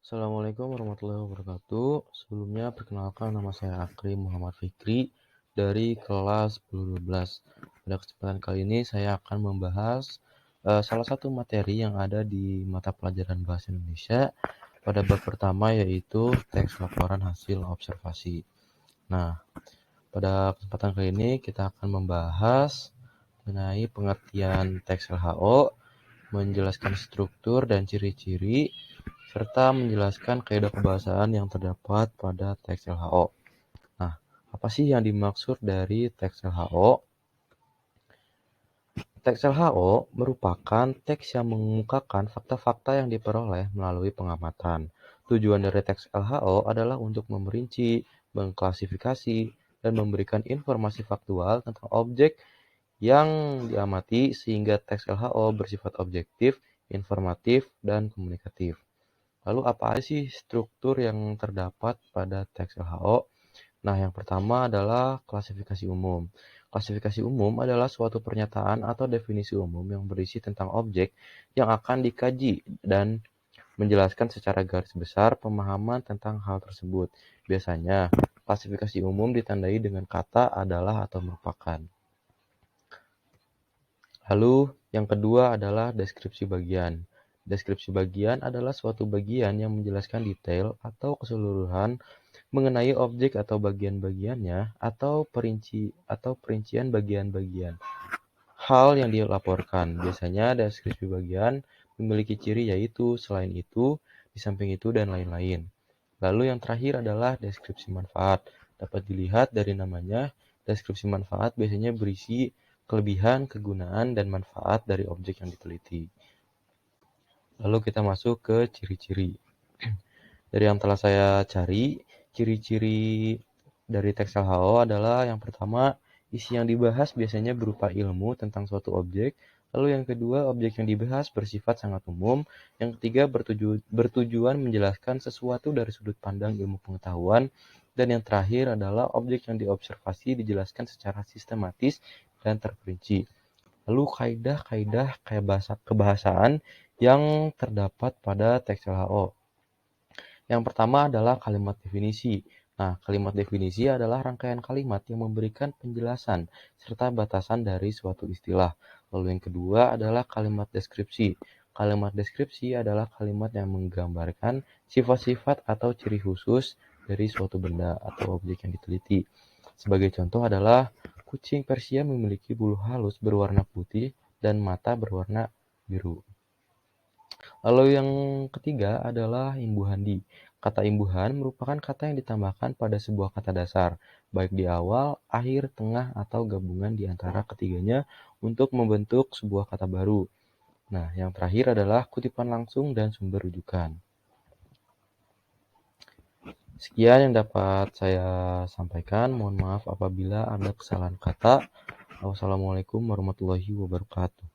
Assalamualaikum warahmatullahi wabarakatuh. Sebelumnya perkenalkan nama saya Akrim Muhammad Fikri dari kelas 10-12. Pada kesempatan kali ini saya akan membahas salah satu materi yang ada di mata pelajaran Bahasa Indonesia pada bab pertama, yaitu teks laporan hasil observasi. Nah, pada kesempatan kali ini kita akan membahas mengenai pengertian teks LHO, menjelaskan struktur dan ciri-ciri, serta menjelaskan kaidah kebahasaan yang terdapat pada teks LHO. Nah, apa sih yang dimaksud dari teks LHO? Teks LHO merupakan teks yang mengemukakan fakta-fakta yang diperoleh melalui pengamatan. Tujuan dari teks LHO adalah untuk memerinci, mengklasifikasi, dan memberikan informasi faktual tentang objek yang diamati sehingga teks LHO bersifat objektif, informatif, dan komunikatif. Lalu apa sih struktur yang terdapat pada teks LHO? Nah, yang pertama adalah klasifikasi umum. Klasifikasi umum adalah suatu pernyataan atau definisi umum yang berisi tentang objek yang akan dikaji dan menjelaskan secara garis besar pemahaman tentang hal tersebut. Biasanya, klasifikasi umum ditandai dengan kata adalah atau merupakan. Lalu, yang kedua adalah deskripsi bagian. Deskripsi bagian adalah suatu bagian yang menjelaskan detail atau keseluruhan mengenai objek atau bagian-bagiannya atau perincian bagian-bagian hal yang dilaporkan. Biasanya deskripsi bagian memiliki ciri yaitu selain itu, di samping itu, dan lain-lain. Lalu yang terakhir adalah deskripsi manfaat. Dapat dilihat dari namanya, deskripsi manfaat biasanya berisi kelebihan, kegunaan, dan manfaat dari objek yang diteliti. Lalu kita masuk ke ciri-ciri. Dari yang telah saya cari, ciri-ciri dari teks LHO adalah yang pertama, isi yang dibahas biasanya berupa ilmu tentang suatu objek. Lalu yang kedua, objek yang dibahas bersifat sangat umum. Yang ketiga, bertujuan menjelaskan sesuatu dari sudut pandang ilmu pengetahuan. Dan yang terakhir adalah objek yang diobservasi dijelaskan secara sistematis dan terperinci. Lalu kaidah-kaidah kebahasaan yang terdapat pada teks LHO. Yang pertama adalah kalimat definisi. Nah, kalimat definisi adalah rangkaian kalimat yang memberikan penjelasan serta batasan dari suatu istilah. Lalu yang kedua adalah kalimat deskripsi. Kalimat deskripsi adalah kalimat yang menggambarkan sifat-sifat atau ciri khusus dari suatu benda atau objek yang diteliti. Sebagai contoh adalah kucing Persia memiliki bulu halus berwarna putih dan mata berwarna biru. Lalu yang ketiga adalah imbuhandi. Kata imbuhan merupakan kata yang ditambahkan pada sebuah kata dasar, baik di awal, akhir, tengah, atau gabungan di antara ketiganya untuk membentuk sebuah kata baru. Nah, yang terakhir adalah kutipan langsung dan sumber rujukan. Sekian yang dapat saya sampaikan. Mohon maaf apabila ada kesalahan kata. Wassalamualaikum warahmatullahi wabarakatuh.